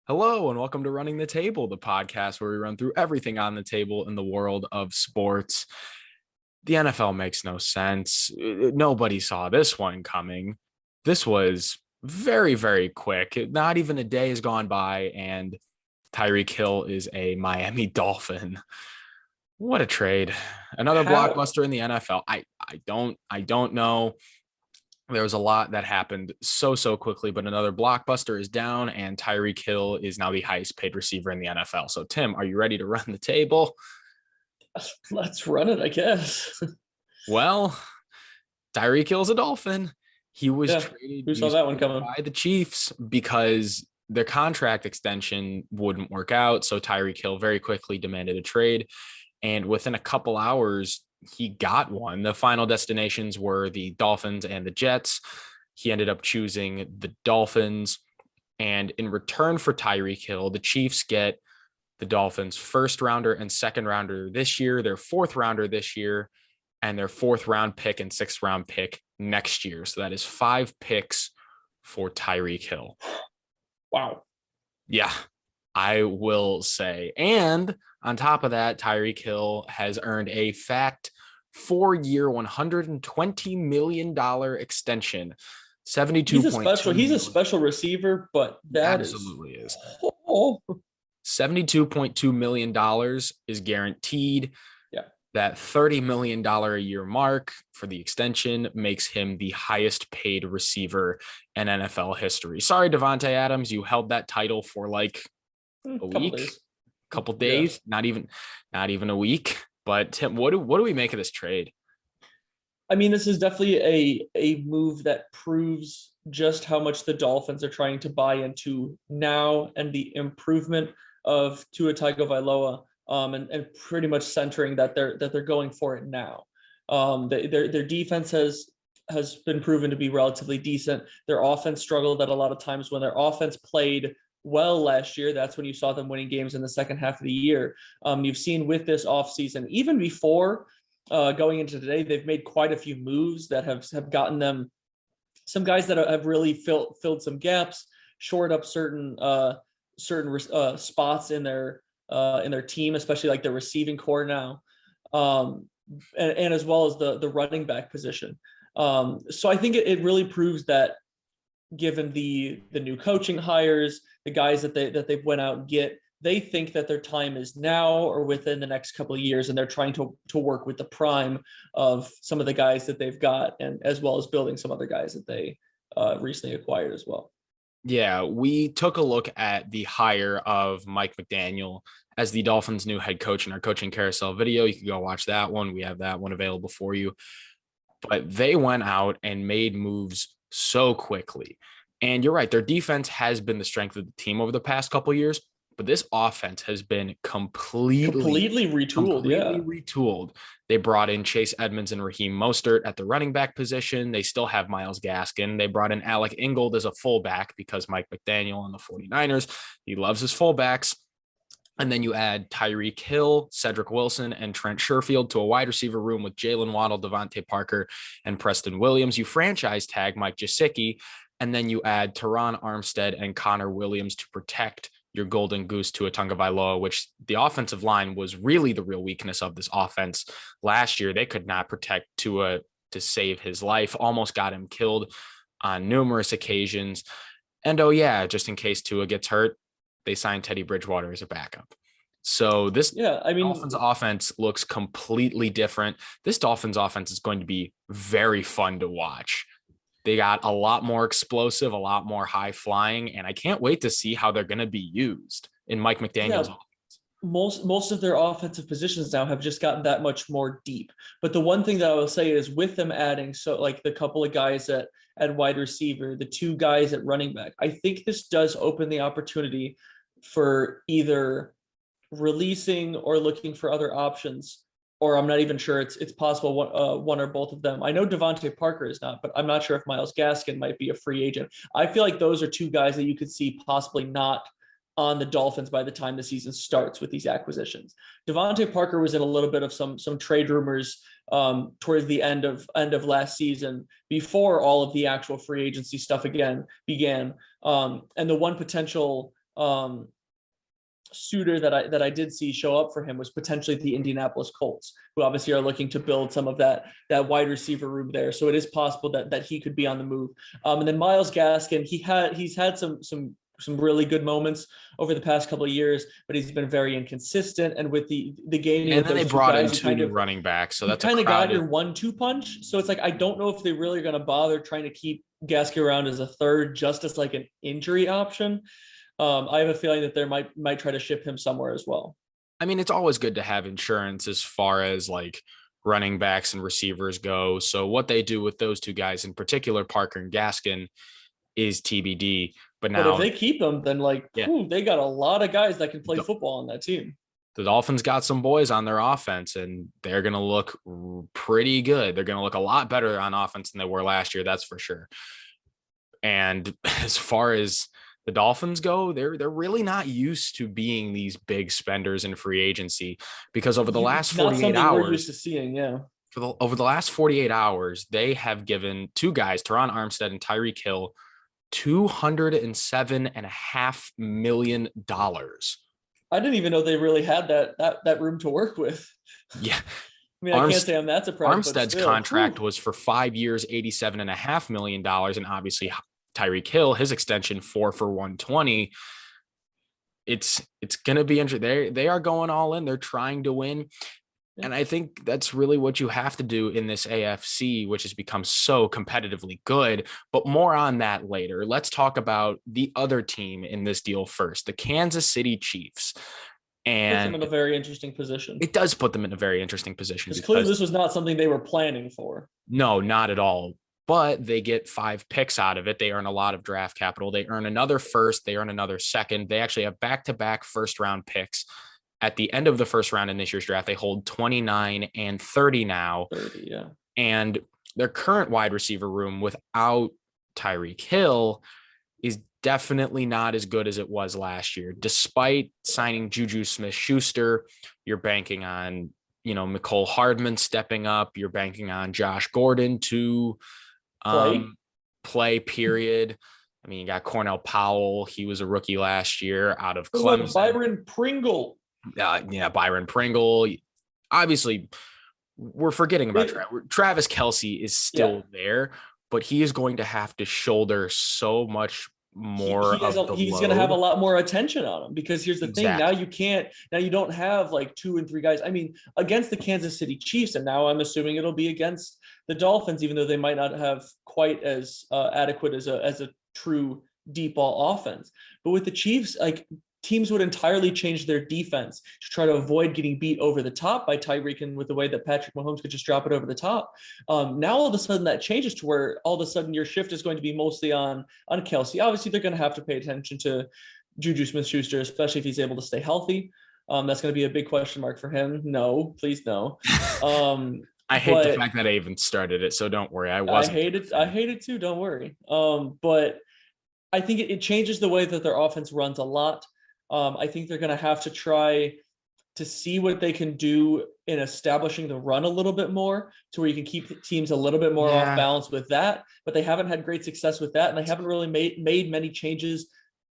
Hello, and welcome to Running the Table, the podcast where we run through everything on the table in the world of sports. The NFL makes no sense. Nobody saw this one coming. This was very, very quick. Not even a day has gone by, and Tyreek Hill is a Miami Dolphin. What a trade. Another How? blockbuster in the NFL. I don't know. There was a lot that happened so quickly, but another blockbuster is down, and Tyreek Hill is now the highest paid receiver in the NFL. So, Tim, are you ready to run the table? Let's run it, I guess. Well, Tyreek Hill's a Dolphin. He was Yeah. traded, Who he saw was that one traded coming? by the Chiefs because their contract extension wouldn't work out. So Tyreek Hill very quickly demanded a trade. And within a couple hours, he got one. The final destinations were the Dolphins and the Jets. He ended up choosing the Dolphins. And in return for Tyreek Hill, the Chiefs get the Dolphins' first rounder and second rounder this year, their fourth rounder this year, and their fourth round pick and sixth round pick next year. So that is 5 picks for Tyreek Hill. Wow. Yeah, I will say. And on top of that, Tyreek Hill has earned a fact 4-year, $120 million extension. 72.2 He's a million. special receiver, but He that is absolutely is. oh $72.2 million is guaranteed. yeah. That $30 million a year mark for the extension makes him the highest paid receiver in NFL history. Sorry, Devontae Adams, you held that title for like a Couple week, days. couple Yeah. days, not even a week. But Tim, what do we make of this trade? I mean, this is definitely a move that proves just how much the Dolphins are trying to buy into now and the improvement of Tua Tagovailoa, and pretty much centering that they're going for it now. Their defense has been proven to be relatively decent. Their offense struggled at a lot of times when their offense played well last year. That's when you saw them winning games in the second half of the year. You've seen with this offseason, even before going into today, they've made quite a few moves that have gotten them some guys that have really filled some gaps, shored up certain spots in their team, especially like the receiving core now, and as well as the running back position. So I think it really proves that given the new coaching hires, the guys that they've went out and get, they think that their time is now or within the next couple of years, and they're trying to work with the prime of some of the guys that they've got, and as well as building some other guys that they recently acquired as well. Yeah, we took a look at the hire of Mike McDaniel as the Dolphins' new head coach in our coaching carousel video. You can go watch that one. We have that one available for you. But they went out and made moves so quickly. And you're right, their defense has been the strength of the team over the past couple of years, but this offense has been Completely retooled, completely yeah. retooled. They brought in Chase Edmonds and Raheem Mostert at the running back position. They still have Myles Gaskin. They brought in Alec Ingold as a fullback because Mike McDaniel on the 49ers, he loves his fullbacks. And then you add Tyreek Hill, Cedric Wilson, and Trent Sherfield to a wide receiver room with Jalen Waddle, Devontae Parker, and Preston Williams. You franchise tag Mike Gesicki, and then you add Teron Armstead and Connor Williams to protect your golden goose Tua Tagovailoa, which the offensive line was really the real weakness of this offense last year. They could not protect Tua to save his life, almost got him killed on numerous occasions. And oh yeah, just in case Tua gets hurt, they signed Teddy Bridgewater as a backup. So this Yeah, I mean, Dolphins offense looks completely different. This Dolphins offense is going to be very fun to watch. They got a lot more explosive, a lot more high flying, and I can't wait to see how they're going to be used in Mike McDaniel's yeah, offense. most of their offensive positions now have just gotten that much more deep. But the one thing that I will say is with them adding so like the couple of guys at wide receiver, the two guys at running back, I think this does open the opportunity for either releasing or looking for other options, or I'm not even sure it's possible one or both of them. I know Devontae Parker is not, but I'm not sure if Myles Gaskin might be a free agent. I feel like those are two guys that you could see possibly not on the Dolphins by the time the season starts with these acquisitions. Devontae Parker was in a little bit of some trade rumors towards the end of last season before all of the actual free agency stuff again began. And the one potential suitor that I did see show up for him was potentially the Indianapolis Colts, who obviously are looking to build some of that wide receiver room there. So it is possible that he could be on the move. And then Myles Gaskin, he's had some really good moments over the past couple of years, but he's been very inconsistent. And with the gaining And of then they those two brought in guys, two new running backs, so you that's a kind of got crowded. your 1-2 punch. So it's like I don't know if they really are going to bother trying to keep Gaskin around as a third, just as like an injury option. I have a feeling that they might try to ship him somewhere as well. I mean, it's always good to have insurance as far as like running backs and receivers go. So what they do with those two guys in particular, Parker and Gaskin, is TBD. But But if now, they keep him, then yeah, they got a lot of guys that can play the, football on that team. the Dolphins got some boys on their offense, and they're going to look pretty good. They're going to look a lot better on offense than they were last year. That's for sure. And as far as the Dolphins go, they're really not used to being these big spenders in free agency, because over the last Not 48 something we're used hours, to seeing. Yeah. over the last 48 hours, they have given two guys, Teron Armstead and Tyreek Hill, $207.5 million. I didn't even know they really had that room to work with. Yeah. I mean, I can't say I'm that surprised. Armstead's but still, contract was for 5 years, $87.5 million. And obviously Tyreek Hill, his extension 4 for 120. It's going to be interesting. They are going all in. They're trying to win. And I think that's really what you have to do in this AFC, which has become so competitively good. But more on that later. Let's talk about the other team in this deal first, the Kansas City Chiefs. And puts them in a very interesting position. It does put them in a very interesting position. Because clearly this was not something they were planning for. No, not at all. But they get 5 picks out of it. They earn a lot of draft capital. They earn another first. They earn another second. They actually have back-to-back first-round picks. At the end of the first round in this year's draft, they hold 29 and 30 now. 30, yeah. And their current wide receiver room without Tyreek Hill is definitely not as good as it was last year. Despite signing Juju Smith-Schuster, you're banking on, Mecole Hardman stepping up. You're banking on Josh Gordon to play, period. I mean, you got Cornell Powell. He was a rookie last year out of Clemson. Byron Pringle. Byron Pringle. Obviously, we're forgetting about Travis Kelce is still there, but he is going to have to shoulder so much more. He's going to have a lot more attention on him, because here's the thing. Now you don't have like 2 and 3 guys. I mean, against the Kansas City Chiefs, and now I'm assuming it'll be against the Dolphins, even though they might not have quite as adequate as a true deep ball offense. But with the Chiefs, like, teams would entirely change their defense to try to avoid getting beat over the top by Tyreek, and with the way that Patrick Mahomes could just drop it over the top. Now all of a sudden that changes to where all of a sudden your shift is going to be mostly on Kelce. Obviously, they're going to have to pay attention to Juju Smith-Schuster, especially if he's able to stay healthy. That's going to be a big question mark for him. No, please no. I hate the fact that I even started it, so don't worry. I hate it too. Don't worry. But I think it changes the way that their offense runs a lot. I think they're going to have to try to see what they can do in establishing the run a little bit more, to where you can keep teams a little bit more off balance with that. But they haven't had great success with that, and they haven't really made many changes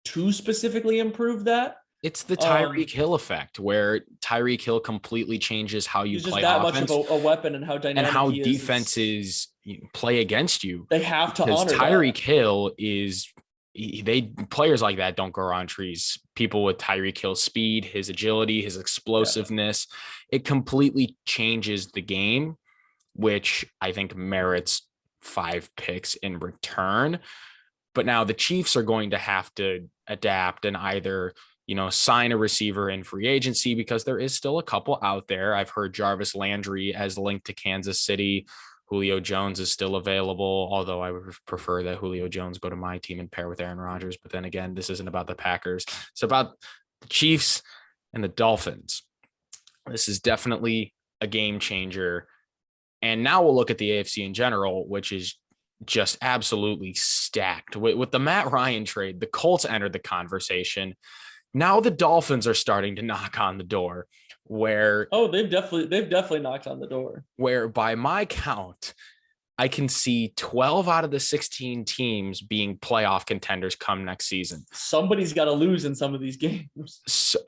to specifically improve that. It's the Tyreek Hill effect, where Tyreek Hill completely changes how you play that offense, much of a weapon, and how dynamic and how he is. defenses play against you. They have to honor Tyreek Hill is. Players like that don't grow on trees. People with Tyreek Hill's speed, his agility, his explosiveness, it completely changes the game, which I think merits 5 picks in return. But now the Chiefs are going to have to adapt and either, sign a receiver in free agency, because there is still a couple out there. I've heard Jarvis Landry as linked to Kansas City. Julio Jones is still available, although I would prefer that Julio Jones go to my team and pair with Aaron Rodgers. But then again, this isn't about the Packers. It's about the Chiefs and the Dolphins. This is definitely a game changer. And now we'll look at the AFC in general, which is just absolutely stacked. With the Matt Ryan trade, the Colts entered the conversation. Now the Dolphins are starting to knock on the door, where they've definitely knocked on the door. Where by my count, I can see 12 out of the 16 teams being playoff contenders come next season. Somebody's got to lose in some of these games. So,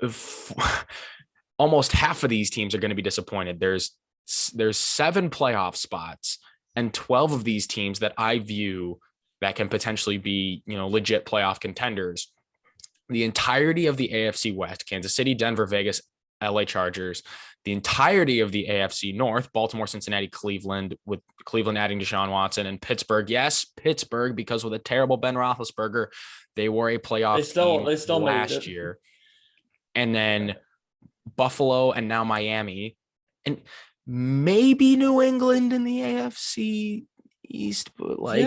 almost half of these teams are going to be disappointed. There's 7 playoff spots, and 12 of these teams that I view that can potentially be, legit playoff contenders. The entirety of the AFC West, Kansas City, Denver, Vegas, LA Chargers, the entirety of the AFC North, Baltimore, Cincinnati, Cleveland, with Cleveland adding Deshaun Watson, and Pittsburgh. Yes, Pittsburgh, because with a terrible Ben Roethlisberger, they were a playoff team last year. And then Buffalo and now Miami, and maybe New England in the AFC East, but we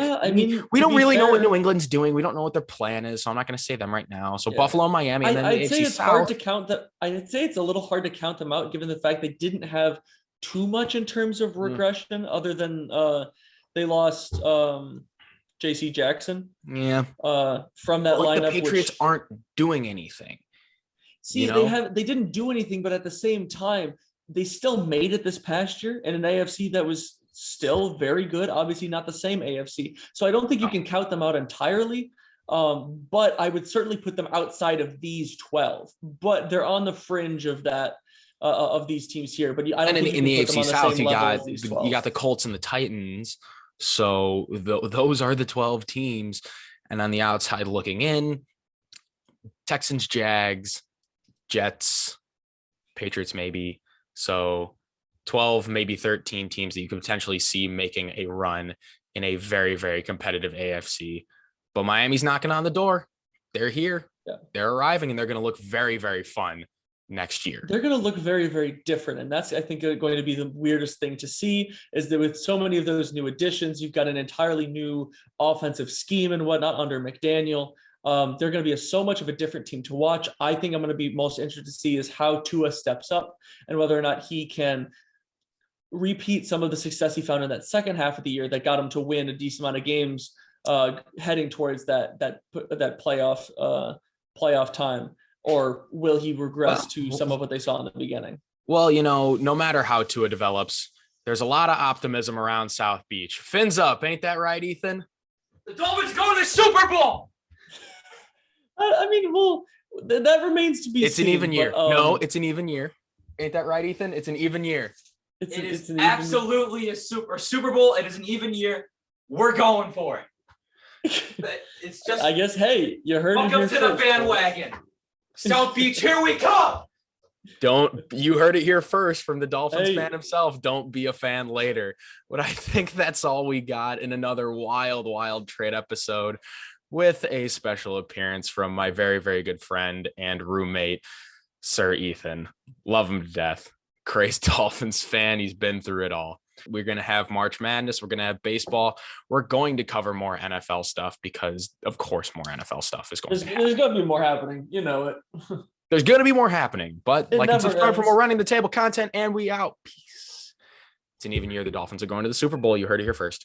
don't really know what New England's doing. We don't know what their plan is, so I'm not going to say them right now. So Buffalo, Miami, and then I'd say it's hard to count that. I'd say it's a little hard to count them out, given the fact they didn't have too much in terms of regression, other than they lost J.C. Jackson. Yeah, from that lineup. The Patriots aren't doing anything. See, they didn't do anything, but at the same time, they still made it this past year in an AFC that was still very good. Obviously not the same AFC. So I don't think you can count them out entirely. But I would certainly put them outside of these 12, but they're on the fringe of that, of these teams here. But I don't think in the AFC South, you got the Colts and the Titans. So those are the 12 teams. And on the outside looking in, Texans, Jags, Jets, Patriots, maybe. So 12, maybe 13 teams that you can potentially see making a run in a very, very competitive AFC. But Miami's knocking on the door. They're here. Yeah. They're arriving, and they're going to look very, very fun next year. They're going to look very, very different. And that's, I think, going to be the weirdest thing to see, is that with so many of those new additions, you've got an entirely new offensive scheme and whatnot under McDaniel. They're going to be so much of a different team to watch. I think I'm going to be most interested to see is how Tua steps up and whether or not he can repeat some of the success he found in that second half of the year that got him to win a decent amount of games heading towards that playoff time, or will he regress to some of what they saw in the beginning? Well, no matter how Tua develops, there's a lot of optimism around South Beach. Fins up, ain't that right, Ethan? The Dolphins go to the Super Bowl. I mean, well, that remains to be seen. It's an even year. No, it's an even year. Ain't that right, Ethan? It's an even year. It is absolutely a Super Bowl. It is an even year. We're going for it. It's just. I guess. Hey, you heard it here first. Welcome to the bandwagon. South Beach, here we come. You heard it here first from the Dolphins fan himself. Don't be a fan later. But I think that's all we got in another wild, wild trade episode, with a special appearance from my very, very good friend and roommate, Sir Ethan. Love him to death. Crazy Dolphins fan. He's been through it all. We're going to have March Madness. We're going to have baseball. We're going to cover more NFL stuff because, of course, more NFL stuff is going to happen. There's going to be more happening. You know it. There's going to be more happening. But like and subscribe for more Running the Table content, and we out. Peace. It's an even year. The Dolphins are going to the Super Bowl. You heard it here first.